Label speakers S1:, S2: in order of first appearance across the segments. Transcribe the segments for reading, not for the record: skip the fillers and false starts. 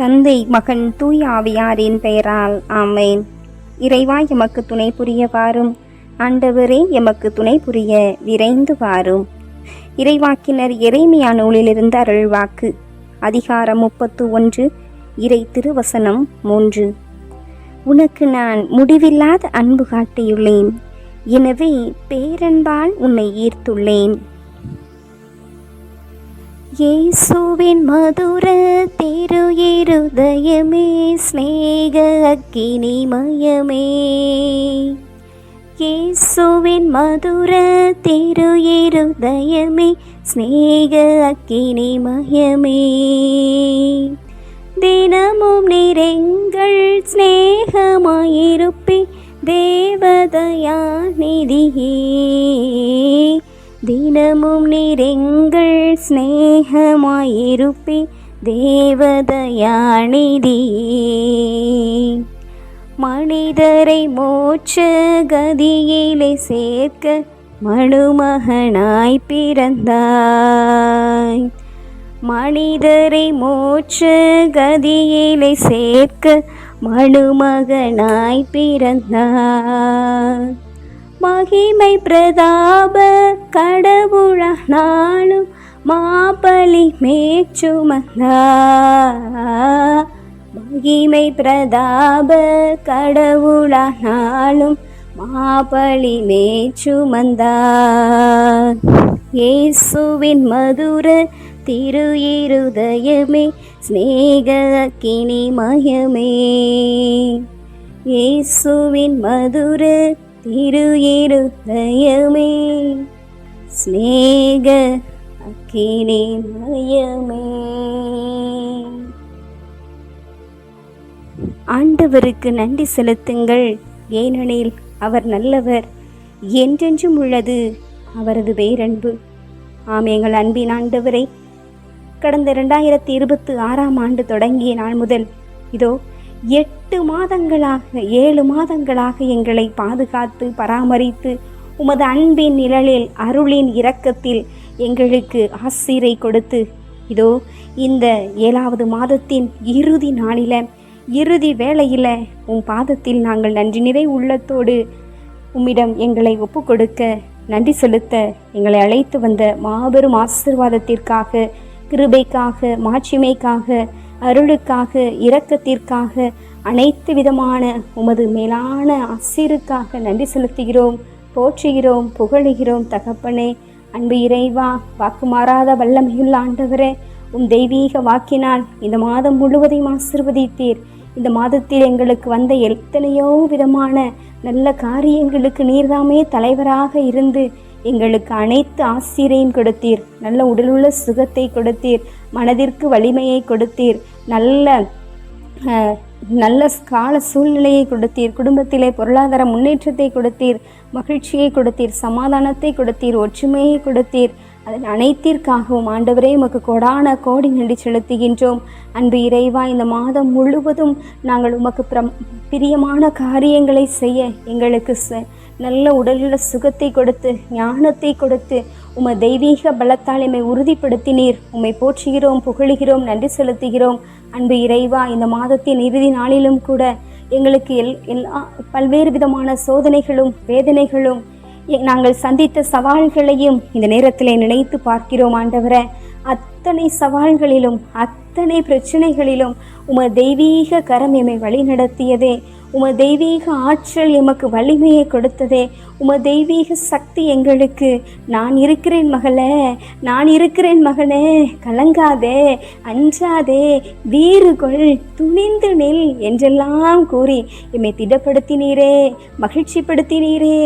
S1: தந்தை, மகன், தூய ஆவியாரின் பெயரால் ஆமென். இறைவா, எமக்கு துணை புரிய வாரும். ஆண்டவரே, எமக்கு துணை புரிய விரைந்து வாரும். இறைவாக்கினர் எரேமியா நூலிலிருந்து அருள்வாக்கு. அதிகாரம் 31, இறை திருவசனம் 3. உனக்கு நான் முடிவில்லாத அன்பு காட்டியுள்ளேன், எனவே பேரன்பால் உன்னை ஈர்த்துள்ளேன். இயேசுவின் மதுர திரு இருதயமே, ஸ்நேக அக்கினிமயமே. இயேசுவின் மதுர திரு இருதயமே, ஸ்நேக அக்கினிமயமே. தினமும் நீரெங்கள் ஸ்நேகமாயிருப்பே, தேவதயாநிதியே. தினமும் நீரெங்கள் ஸ்நேகமாயிருப்பே, தேவதயாநிதியே. மனிதரை மோட்ச கதியிலே சேர்க்க மணுமகனாய் பிறந்தாய். மனிதரை மோட்ச கதியிலே சேர்க்க மணுமகனாய் பிறந்தாய். மகிமை பிரதாப கடவுளானாலும் மாபலி மேச்சுமந்தாய். மகிமை பிரதாப கடவுளானாலும் மாபலி மேச்சுமந்தாய். இயேசுவின் மதுர திரு இருதயமே, ஸ்நேக அக்கினிமயமே. இயேசுவின் மதுர திரு இருதயமே, ஸ்நேக அக்கினிமயமே. ஆண்டவருக்கு நன்றி செலுத்துங்கள், ஏனெனில் அவர் நல்லவர், என்றென்றும் உள்ளது அவரது பேரன்பு. எங்கள் அன்பின் ஆண்டவரை, கடந்த 2026ஆம் ஆண்டு தொடங்கிய நாள் முதல் இதோ 8 மாதங்களாக 7 மாதங்களாக எங்களை பாதுகாத்து பராமரித்து உமது அன்பின் நிழலில் அருளின் இரக்கத்தில் எங்களுக்கு ஆசீரை கொடுத்து இதோ இந்த 7வது மாதத்தின் இறுதி நாளில் இறுதி வேளையில் உம் பாதத்தில் நாங்கள் நன்றி நிறை உள்ளத்தோடு உம்மிடம் எங்களை ஒப்பு கொடுக்க நன்றி செலுத்த எங்களை அழைத்து வந்த மாபெரும் ஆசீர்வாதத்திற்காக, கிருபைக்காக, மாட்சிமைக்காக, அருளுக்காக, இரக்கத்திற்காக, அனைத்து விதமான உமது மேலான ஆசீருக்காக நன்றி செலுத்துகிறோம், போற்றுகிறோம், புகழுகிறோம். தகப்பனே, அன்பு இறைவா, வாக்கு மாறாத வல்லமையுள்ள ஆண்டவரே, உம் தெய்வீக வாக்கினால் இந்த மாதம் முழுவதையும் ஆசீர்வதித்தீர். இந்த மாதத்தில் எங்களுக்கு வந்த எத்தனையோ விதமான நல்ல காரியங்களுக்கு நீர்தாமே தலைவராக இருந்து எங்களுக்கு அனைத்து ஆசீரையும் கொடுத்தீர். நல்ல உடலுள்ள சுகத்தை கொடுத்தீர், மனதிற்கு வலிமையை கொடுத்தீர், நல்ல கால சூழ்நிலையை கொடுத்தீர், குடும்பத்திலே பொருளாதார முன்னேற்றத்தை கொடுத்தீர், மகிழ்ச்சியை கொடுத்தீர், சமாதானத்தை கொடுத்தீர், ஒற்றுமையை கொடுத்தீர். அதன் அனைத்திற்காகவும் ஆண்டவரே உமக்கு கோடான கோடி நன்றி செலுத்துகின்றோம். அன்பு இறைவா, இந்த மாதம் முழுவதும் நாங்கள் உமக்கு பிரியமான காரியங்களை செய்ய எங்களுக்கு நல்ல உடலுள்ள சுகத்தை கொடுத்து, ஞானத்தை கொடுத்து, உம்மை தெய்வீக பலத்தால் எம்மை உறுதிப்படுத்தினீர். உம்மை போற்றுகிறோம், புகழுகிறோம், நன்றி செலுத்துகிறோம். அன்பு இறைவா, இந்த மாதத்தின் இறுதி நாளிலும் கூட எங்களுக்கு எல்லா பல்வேறு விதமான சோதனைகளும் வேதனைகளும் நாங்கள் சந்தித்த சவால்களையும் இந்த நேரத்தில் நினைத்து பார்க்கிறோம். ஆண்டவரே, அத்தனை சவால்களிலும் அத்தனை பிரச்சனைகளிலும் உமது தெய்வீக கரம் எம்மை வழி நடத்தியதே, உமது தெய்வீக ஆற்றல் எமக்கு வலிமையை கொடுத்ததே, உமது தெய்வீக சக்தி எங்களுக்கு நான் இருக்கிறேன் மகளே, நான் இருக்கிறேன் மகனே, கலங்காதே, அஞ்சாதே, வீறுகொள், துணிந்து நில் என்றெல்லாம் கூறி எம்மை திடப்படுத்தினீரே, மகிழ்ச்சிப்படுத்தினீரே,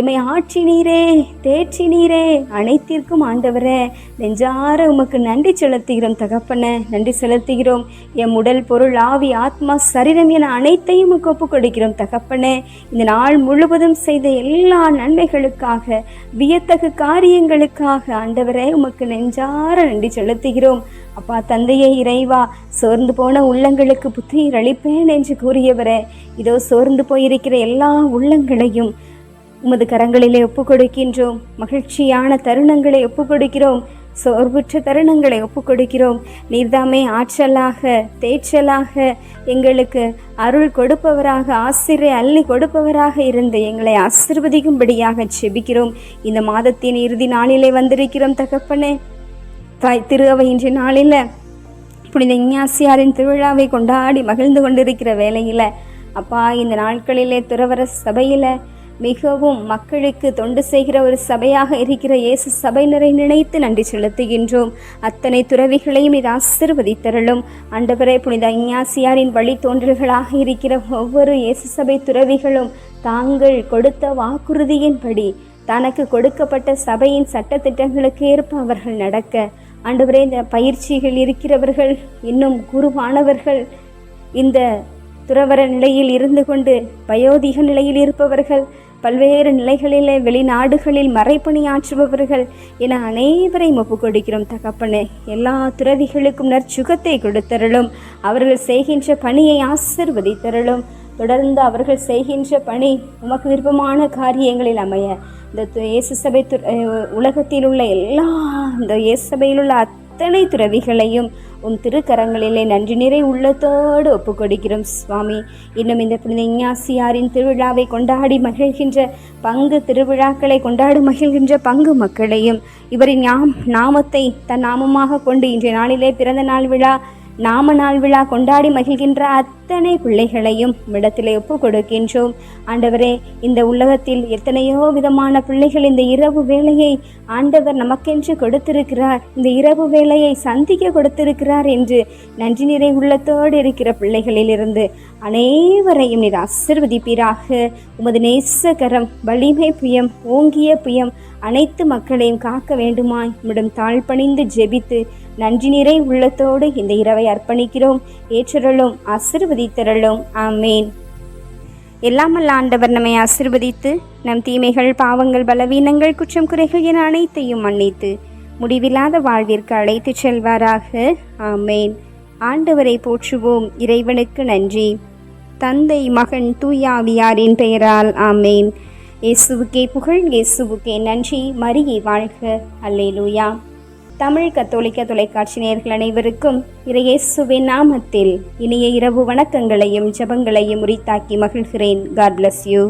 S1: எம்மை ஆற்றினீரே, தேற்றினீரே. அனைத்திற்கும் ஆண்டவரே நெஞ்சார உமக்கு நன்றி செலுத்துகிறோம். தகப்பனே, நன்றி செலுத்துகிறோம். எம் உடல், பொருள், ஆவி, ஆத்மா, சரீரம் என அனைத்தையும் ஒப்பு கொடுக்கிறோம். தகப்பனே, இந்த நாள் முழுவதும் செய்த எல்லா நன்மைகளுக்காக, வியத்தகு காரியங்களுக்காக ஆண்டவரே உமக்கு நெஞ்சார நன்றி செலுத்துகிறோம். அப்பா, தந்தையே, இறைவா, சோர்ந்து போன உள்ளங்களுக்கு புத்துயிர் அளிப்பேன் என்று கூறியவரே, இதோ சோர்ந்து போயிருக்கிற எல்லா உள்ளங்களையும் உமது கரங்களிலே ஒப்பு கொடுக்கின்றோம். மகிழ்ச்சியான தருணங்களை ஒப்பு கொடுக்கிறோம். சோர்வுற்ற தருணங்களை ஒப்புக்கொடுக்கிறோம். நீர்தாமே ஆற்றலாக தேற்றலாக எங்களுக்கு அருள் கொடுப்பவராக ஆசிரியை அள்ளி கொடுப்பவராக இருந்து எங்களை ஆசீர்வதிக்கும்படியாக செபிக்கிறோம். இந்த மாதத்தின் இறுதி நாளிலே வந்திருக்கிறோம் தகப்பனே. தாய் திரு அவை இன்றைய நாளில் புனித இஞ்ஞாசியாரின் திருவிழாவை கொண்டாடி மகிழ்ந்து கொண்டிருக்கிற வேளையில் அப்பா, இந்த நாட்களிலே துறவர சபையில் மிகவும் மக்களுக்கு தொண்டு செய்கிற ஒரு சபையாக இருக்கிற இயேசு சபையினரை நினைத்து நன்றி செலுத்துகின்றோம். அத்தனை துறவிகளையும் இது ஆசீர்வதித்தருளும். ஆண்டவரே, புனித இஞ்ஞாசியாரின் வழித்தோன்றல்களாக இருக்கிற ஒவ்வொரு இயேசு சபை துறவிகளும் தாங்கள் கொடுத்த வாக்குறுதியின்படி தனக்கு கொடுக்கப்பட்ட சபையின் சட்டத்திட்டங்களுக்கு ஏற்ப அவர்கள் நடக்க, ஆண்டவரே, இந்த பயிற்சிகள் இருக்கிறவர்கள், இன்னும் குருவானவர்கள், இந்த துறவர நிலையில் இருந்து கொண்டு வயோதிக நிலையில் இருப்பவர்கள், பல்வேறு நிலைகளிலே வெளிநாடுகளில் மறைப்பணியாற்றுபவர்கள் என அனைவரையும் ஒப்புக் கொடுக்கிறோம் தகப்பனே. எல்லா துறவிகளுக்கும் நற்சுகத்தை கொடுத்தருளும். அவர்கள் செய்கின்ற பணியை ஆசீர்வதித்தருளும். தொடர்ந்து அவர்கள் செய்கின்ற பணி உமக்கு விருப்பமான காரியங்களில் அமைய இந்த இயேசு சபை உலகத்தில் உள்ள எல்லா இந்த இயேசு சபையில் உள்ள அத்தனை துறவிகளையும் உம் திருக்கரங்களிலே நன்றி நிறை உள்ளத்தோடு ஒப்புக் கொடுக்கிறோம் சுவாமி. இன்னும் இந்த புனித இஞ்ஞாசியாரின் திருவிழாவை கொண்டாடி மகிழ்கின்ற பங்கு திருவிழாக்களை கொண்டாடி மகிழ்கின்ற பங்கு மக்களையும், இவரின் நாமத்தை தன் நாமமாக கொண்டு இன்றைய நாளிலே பிறந்த நாள் விழா நாம நாள் விழா கொண்டாடி மகிழ்கின்ற அத்தனை பிள்ளைகளையும் இடத்திலே ஒப்பு கொடுக்கின்றோம். ஆண்டவரே, இந்த உலகத்தில் எத்தனையோ விதமான பிள்ளைகள் இந்த இரவு வேளையை ஆண்டவர் நமக்கென்று கொடுத்திருக்கிறார், இந்த இரவு வேளையை சந்திக்க கொடுத்திருக்கிறார் என்று நன்றி நிறை உள்ளத்தோடு இருக்கிற பிள்ளைகளிலிருந்து அனைவரையும் நீர் ஆசீர்வதிப்பீராக. உமது நேசகரம் வலிமை புயம் ஓங்கிய புயம் அனைத்து மக்களையும் காக்க வேண்டுமாய் உம்மிடம் தாழ்பணிந்து ஜெபித்து நன்றி நிறை உள்ளத்தோடு இந்த இரவை அர்ப்பணிக்கிறோம். ஏற்றருளும், ஆசீர்வதித்தருளும். ஆமேன். எல்லாமல்ல ஆண்டவர் நம்மை ஆசீர்வதித்து நம் தீமைகள், பாவங்கள், பலவீனங்கள், குற்றம், குறைகள் என அனைத்தையும் மன்னித்து முடிவில்லாத வாழ்விற்கு அழைத்து செல்வாராக. ஆமேன். ஆண்டவரை போற்றுவோம். இறைவனுக்கு நன்றி. தந்தை, மகன், தூயாவியாரின் பெயரால். ஆமேன். இயேசுவுக்கே புகழ், இயேசுவுக்கே நன்றி. மரியே வாழ்க. அல்லேலூயா. தமிழ் கத்தோலிக்க தொலைக்காட்சி நேயர்கள் அனைவருக்கும் இயேசுவின் நாமத்தில் இனிய இரவு வணக்கங்களையும் ஜெபங்களையும் உரித்தாக்கி மகிழ்கிறேன். God bless you.